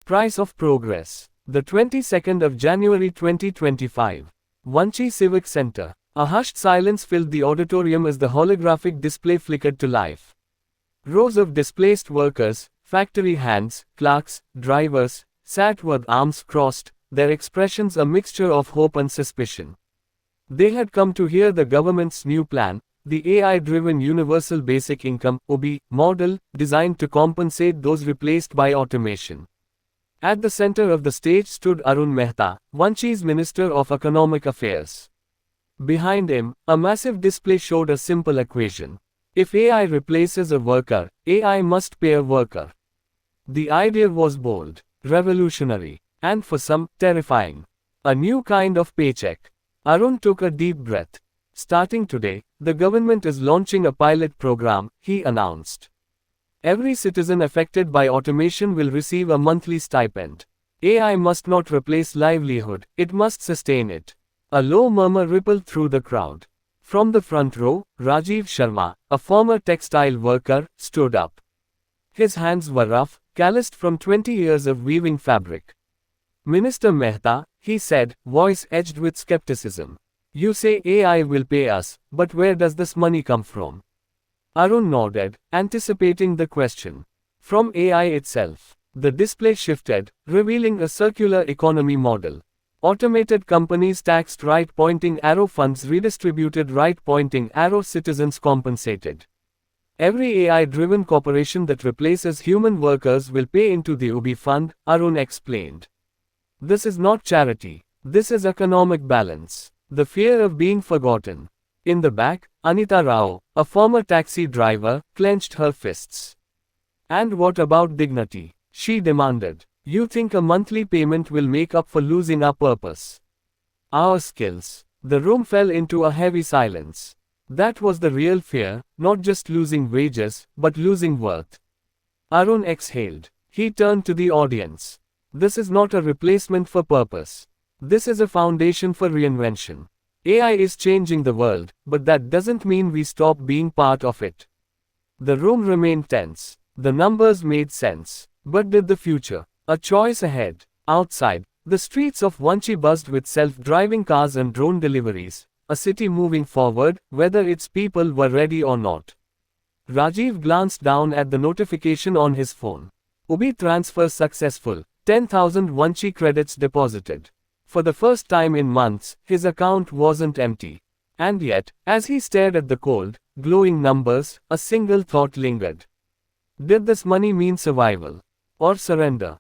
Price of Progress. The 22nd of January 2025. Vanchi Civic Center. A hushed silence filled the auditorium as the holographic display flickered to life. Rows of displaced workers, factory hands, clerks, drivers, sat with arms crossed, their expressions a mixture of hope and suspicion. They had come to hear the government's new plan, the AI-driven Universal Basic Income (OBI) model, designed to compensate those replaced by automation. At the center of the stage stood Arun Mehta, Vanchi's Minister of Economic Affairs. Behind him, a massive display showed a simple equation. If AI replaces a worker, AI must pay a worker. The idea was bold, revolutionary, and for some, terrifying. A new kind of paycheck. Arun took a deep breath. Starting today, the government is launching a pilot program, he announced. Every citizen affected by automation will receive a monthly stipend. AI must not replace livelihood, it must sustain it. A low murmur rippled through the crowd. From the front row, Rajiv Sharma, a former textile worker, stood up. His hands were rough, calloused from 20 years of weaving fabric. Minister Mehta, he said, voice edged with skepticism. You say AI will pay us, but where does this money come from? Arun nodded, anticipating the question. From AI itself. The display shifted, revealing a circular economy model. Automated companies taxed right-pointing arrow, funds redistributed right-pointing arrow, citizens compensated. Every AI-driven corporation that replaces human workers will pay into the OBI fund, Arun explained. This is not charity. This is economic balance. The fear of being forgotten. In the back, Anita Rao, a former taxi driver, clenched her fists. And what about dignity? She demanded. You think a monthly payment will make up for losing our purpose? Our skills. The room fell into a heavy silence. That was the real fear, not just losing wages, but losing worth. Arun exhaled. He turned to the audience. This is not a replacement for purpose. This is a foundation for reinvention. AI is changing the world, but that doesn't mean we stop being part of it. The room remained tense. The numbers made sense. But did the future? A choice ahead. Outside, the streets of Vanchi buzzed with self-driving cars and drone deliveries, a city moving forward, whether its people were ready or not. Rajiv glanced down at the notification on his phone. OBI transfer successful, 10,000 Vanchi credits deposited. For the first time in months, his account wasn't empty. And yet, as he stared at the cold, glowing numbers, a single thought lingered. Did this money mean survival? Or surrender?